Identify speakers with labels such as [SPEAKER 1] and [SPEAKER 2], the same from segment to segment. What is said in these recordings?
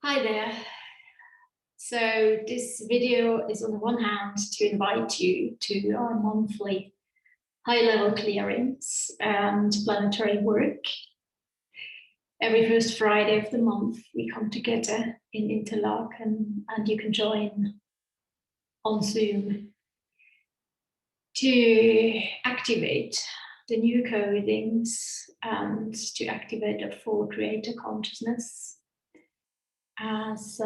[SPEAKER 1] Hi there. So this video is on the one hand to invite you to our monthly high-level clearings and planetary work. Every first Friday of the month, we come together in Interlaken and you can join on Zoom to activate the new codings and to activate a full creator consciousness as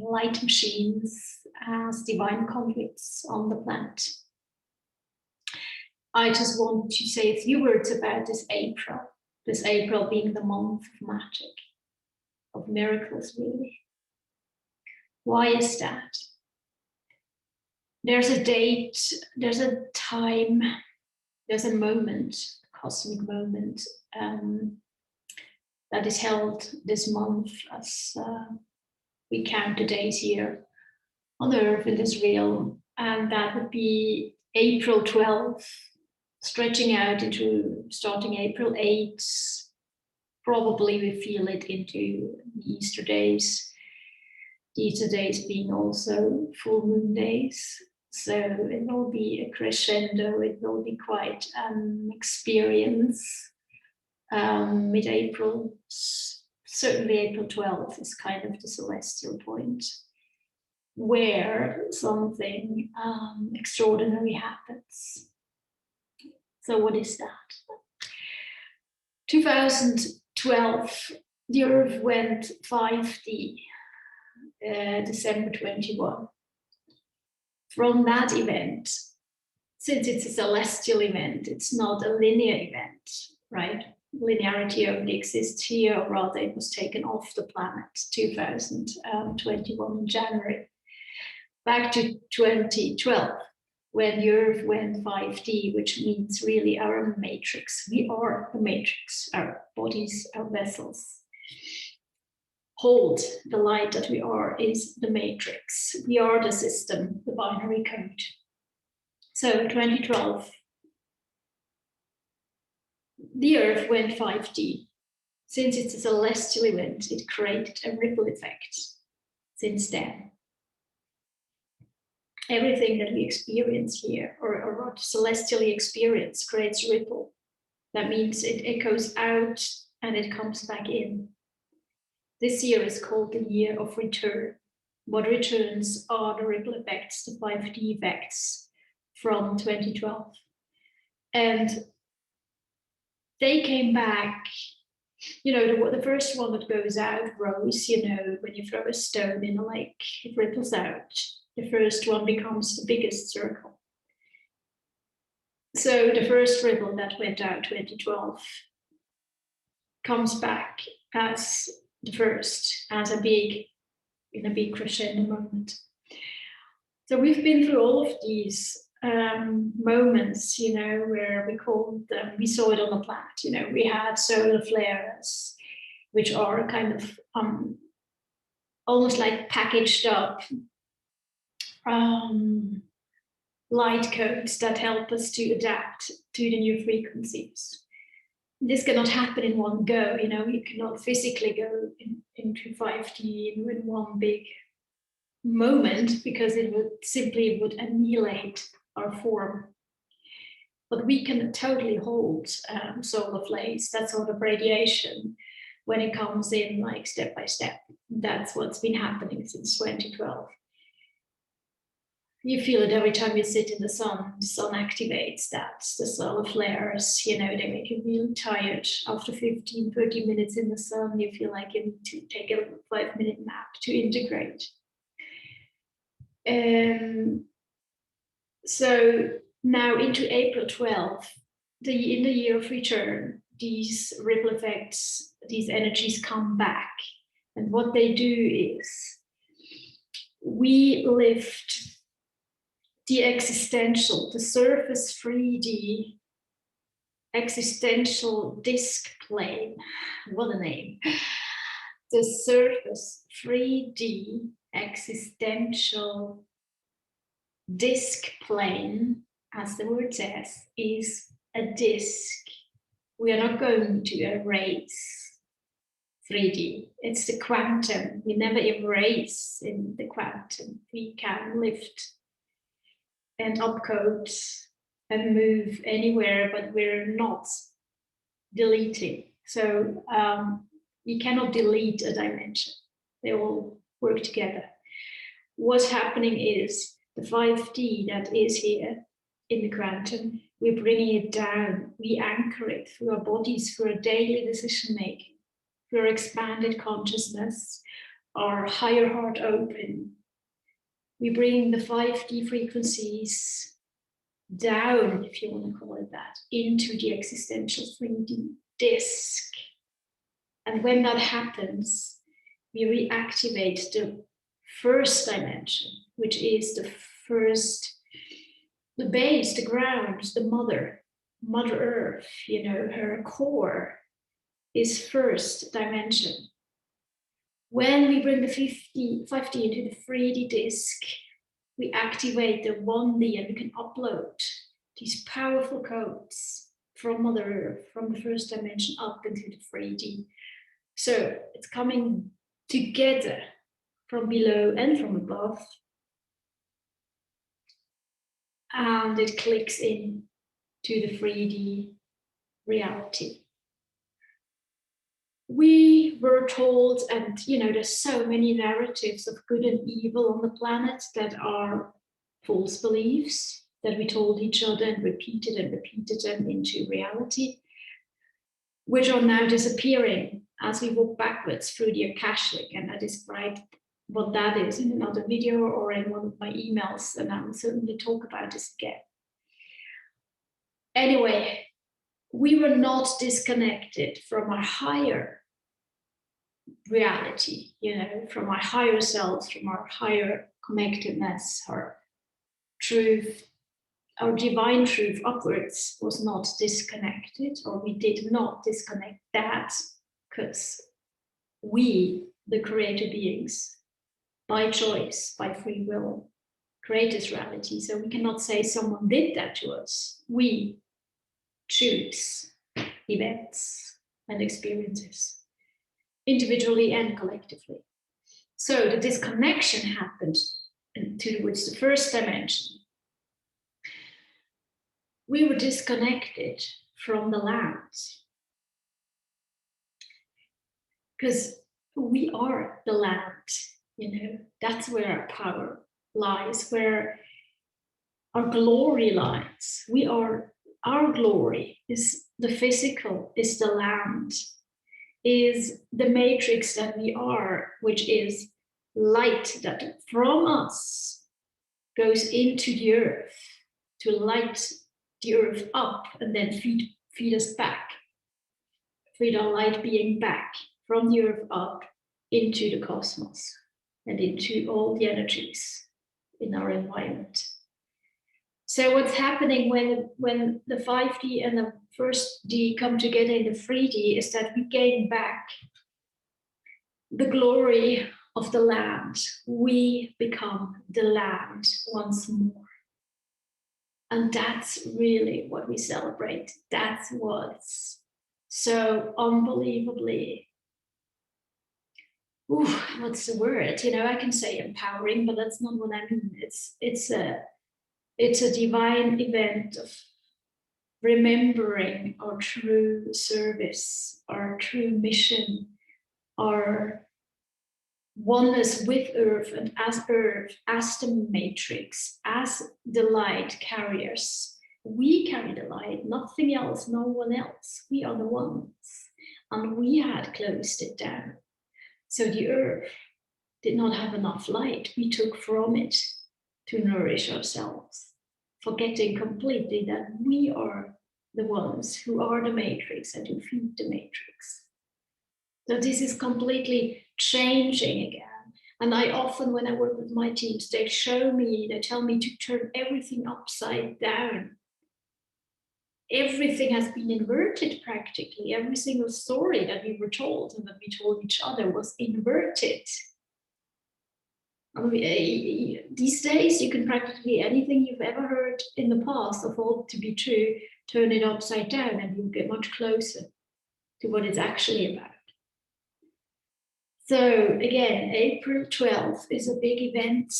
[SPEAKER 1] light machines, as divine conduits on the planet. I just want to say a few words about this April being the month of magic, of miracles, really. Why is that? There's a date, there's a time, there's a moment, a cosmic moment that is held this month as we count the days here on Earth in this realm, and that would be April 12th, stretching out into starting April 8th. Probably we feel it into the Easter days. The Easter days being also full moon days. So it will be a crescendo, it will be quite an experience. Mid-April, certainly April 12th is kind of the celestial point where something extraordinary happens. So what is that? 2012, the Earth went 5D, December 21. From that event, since it's a celestial event, it's not a linear event, right? Linearity only exists here, or rather it was taken off the planet 2021 in January. Back to 2012, when the Earth went 5D, which means really our matrix. We are the matrix, our bodies, our vessels. Hold the light that we are is the matrix. We are the system, the binary code. So 2012, the Earth went 5D. Since it's a celestial event, it created a ripple effect since then. Everything that we experience here, or what celestially experience, creates ripple. That means it echoes out and it comes back in. This year is called the year of return. What returns are the ripple effects, the 5D effects from 2012. And they came back, the first one that goes out, rose, when you throw a stone in a lake, it ripples out. The first one becomes the biggest circle. So the first ripple that went out 2012 comes back as the first, as a big crescendo moment. So we've been through all of these moments, where we saw it on the planet. We had solar flares, which are kind of almost like packaged up light codes that help us to adapt to the new frequencies. This cannot happen in one go, you cannot physically go into 5D in one big moment, because it would annihilate our form. But we can totally hold solar flares, that sort of radiation, when it comes in like step by step. That's what's been happening since 2012. You feel it every time you sit in the sun activates that. The solar flares, they make you really tired. After 15, 30 minutes in the sun, you feel like you need to take a 5-minute nap to integrate. So now into April 12th, in the year of return, these ripple effects, these energies come back. And what they do is we lift the existential, the surface 3D existential disk plane. What a name. The surface 3D existential disk plane, as the word says, is a disk. We are not going to erase 3D. It's the quantum. We never erase in the quantum. We can lift and upcode and move anywhere, but we're not deleting. So you cannot delete a dimension. They all work together. What's happening is the 5D that is here in the quantum, we're bringing it down. We anchor it through our bodies, through our daily decision making, through our expanded consciousness, our higher heart open. We bring the 5D frequencies down, if you want to call it that, into the existential 3D disk. And when that happens, we reactivate the first dimension, which is the first, the base, the ground, the mother Earth, you know, her core is first dimension. When we bring the 5D into the 3D disk, we activate the 1D and we can upload these powerful codes from Mother Earth, from the first dimension up into the 3D. So it's coming together from below and from above. And it clicks in to the 3D reality. We were told, and you know, there's so many narratives of good and evil on the planet that are false beliefs that we told each other and repeated them into reality, which are now disappearing as we walk backwards through the Akashic. And I described what that is in another video or in one of my emails, and I will certainly talk about this again. Anyway, we were not disconnected from our higher reality, you know, from our higher selves, from our higher connectedness, our truth, our divine truth upwards was not disconnected, or we did not disconnect that, because we, the creator beings, by choice, by free will, create this reality. So we cannot say someone did that to us. We choose events and experiences, individually and collectively. So the disconnection happened towards the first dimension. We were disconnected from the land because we are the land, you know, that's where our power lies, where our glory lies. Our glory is the physical, is the land, is the matrix that we are, which is light that from us goes into the earth to light the earth up and then feed us back, feed our light being back from the earth up into the cosmos and into all the energies in our environment. So what's happening when the 5D and the first D come together in the 3D is that we gain back the glory of the land. We become the land once more. And that's really what we celebrate. That's what's so unbelievably, what's the word? You know, I can say empowering, but that's not what I mean. It's a divine event of remembering our true service, our true mission, our oneness with Earth and as Earth, as the matrix, as the light carriers. We carry the light, nothing else, no one else. We are the ones. And we had closed it down. So the Earth did not have enough light. We took from it to nourish ourselves, forgetting completely that we are the ones who are the matrix and who feed the matrix. So this is completely changing again. And I often, when I work with my teams, they tell me to turn everything upside down. Everything has been inverted practically. Every single story that we were told and that we told each other was inverted. These days, you can practically anything you've ever heard in the past of all to be true, turn it upside down and you'll get much closer to what it's actually about. So again, April 12th is a big event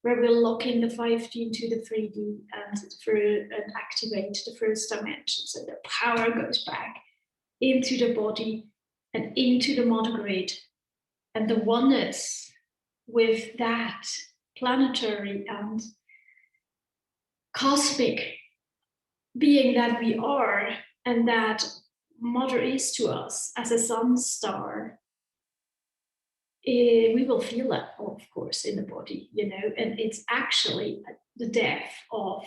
[SPEAKER 1] where we'll lock in the 5D into the 3D and activate the first dimension. So the power goes back into the body and into the mother grid. And the oneness with that planetary and cosmic being that we are, and that mother is to us as a sun star, we will feel that, of course, in the body, and it's actually the death of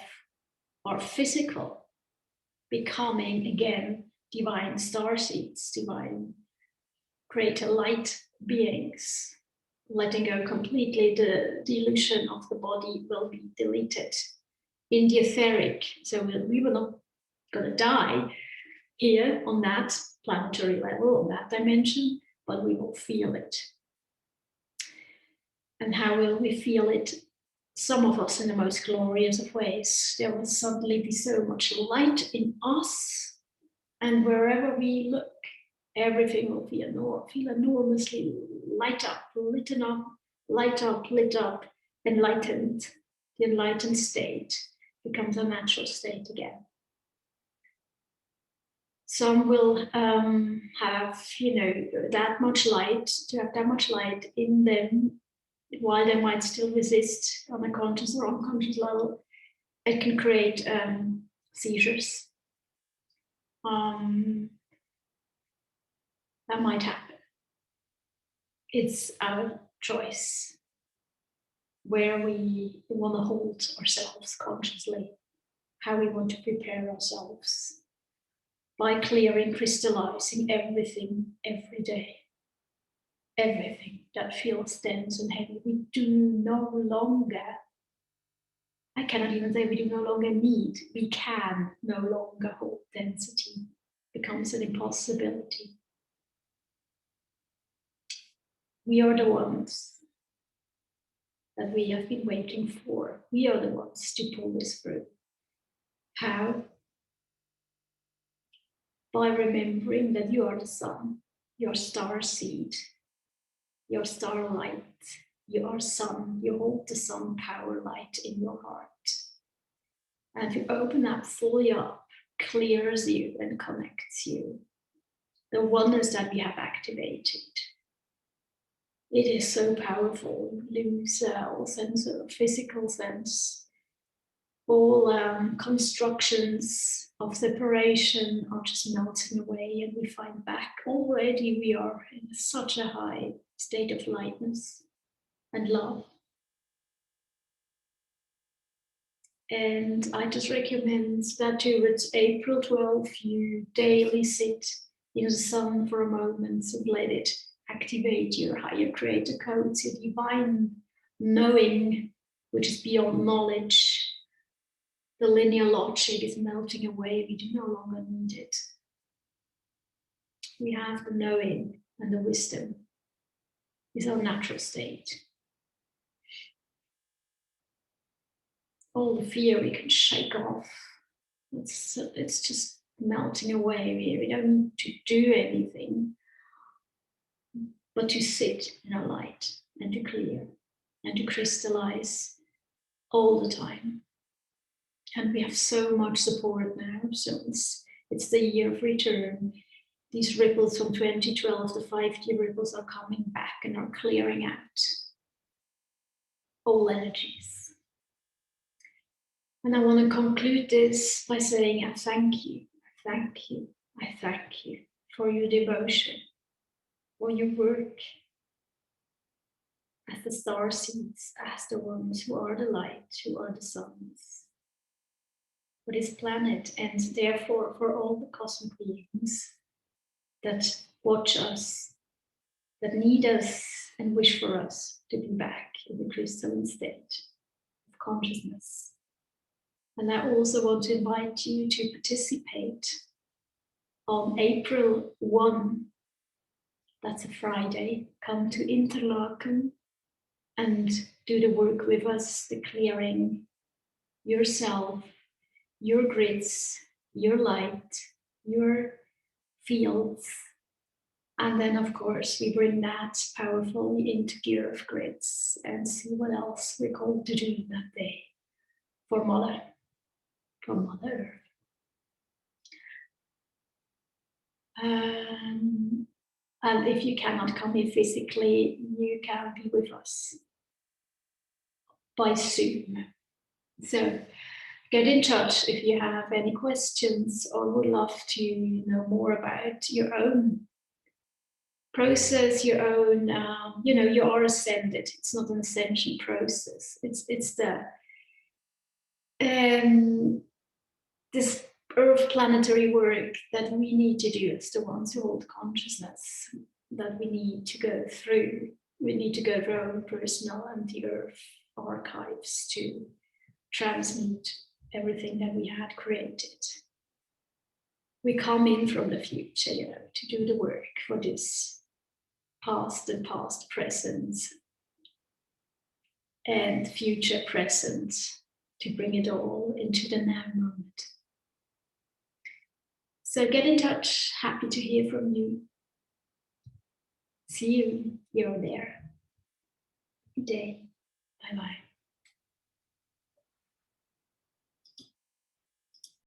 [SPEAKER 1] our physical becoming again divine star seeds, divine greater light beings, letting go completely. The illusion of the body will be deleted in the etheric. So we were not going to die here on that planetary level, on that dimension, but we will feel it. And how will we feel it? Some of us in the most glorious of ways. There will suddenly be so much light in us, and wherever we look, everything will feel enormously light up, lit up, enlightened. The enlightened state becomes a natural state again. Some will have, that much light, to have that much light in them, while they might still resist on a conscious or unconscious level. It can create seizures. That might happen. It's our choice where we want to hold ourselves consciously, how we want to prepare ourselves by clearing, crystallizing everything every day. Everything that feels dense and heavy, we do no longer, I cannot even say we do no longer need, we can no longer hold density. It becomes an impossibility. We are the ones that we have been waiting for. We are the ones to pull this through. How? By remembering that you are the sun, your star seed, your starlight, you are sun, you hold the sun power light in your heart. And if you open that fully up, clears you and connects you, the oneness that we have activated, it is so powerful. We lose all sense of physical sense. All constructions of separation are just melting away, and we find back already we are in such a high state of lightness and love. And I just recommend that towards April 12th, you daily sit in the sun for a moment and let it activate your higher creator codes, your divine knowing, which is beyond knowledge. The linear logic is melting away. We do no longer need it. We have the knowing and the wisdom. It's our natural state. All the fear we can shake off. It's just melting away. We don't need to do anything, but to sit in our light and to clear and to crystallize all the time. And we have so much support now. So it's the year of return. These ripples from 2012, the 5D ripples are coming back and are clearing out all energies. And I want to conclude this by saying, I thank you, I thank you, I thank you for your devotion, for your work as the star seeds, as the ones who are the light, who are the suns, for this planet, and therefore for all the cosmic beings that watch us, that need us and wish for us to be back in the crystalline state of consciousness. And I also want to invite you to participate on April 1. That's a Friday. Come to Interlaken and do the work with us, the clearing yourself, your grids, your light, your fields, And then, of course, we bring that powerfully into the earth grids and see what else we're called to do that day for Mother Earth. And if you cannot come here physically, you can be with us by Zoom. So get in touch if you have any questions or would love to know more about your own process, your own, you are ascended. It's not an ascension process. It's the this earth planetary work that we need to do. It's the ones who hold consciousness that we need to go through. We need to go through our own personal and the earth archives to transmute everything that we had created. We come in from the future, to do the work for this past and past present and future present, to bring it all into the now moment. So get in touch. Happy to hear from you. See you here or there. Good day. Bye-bye.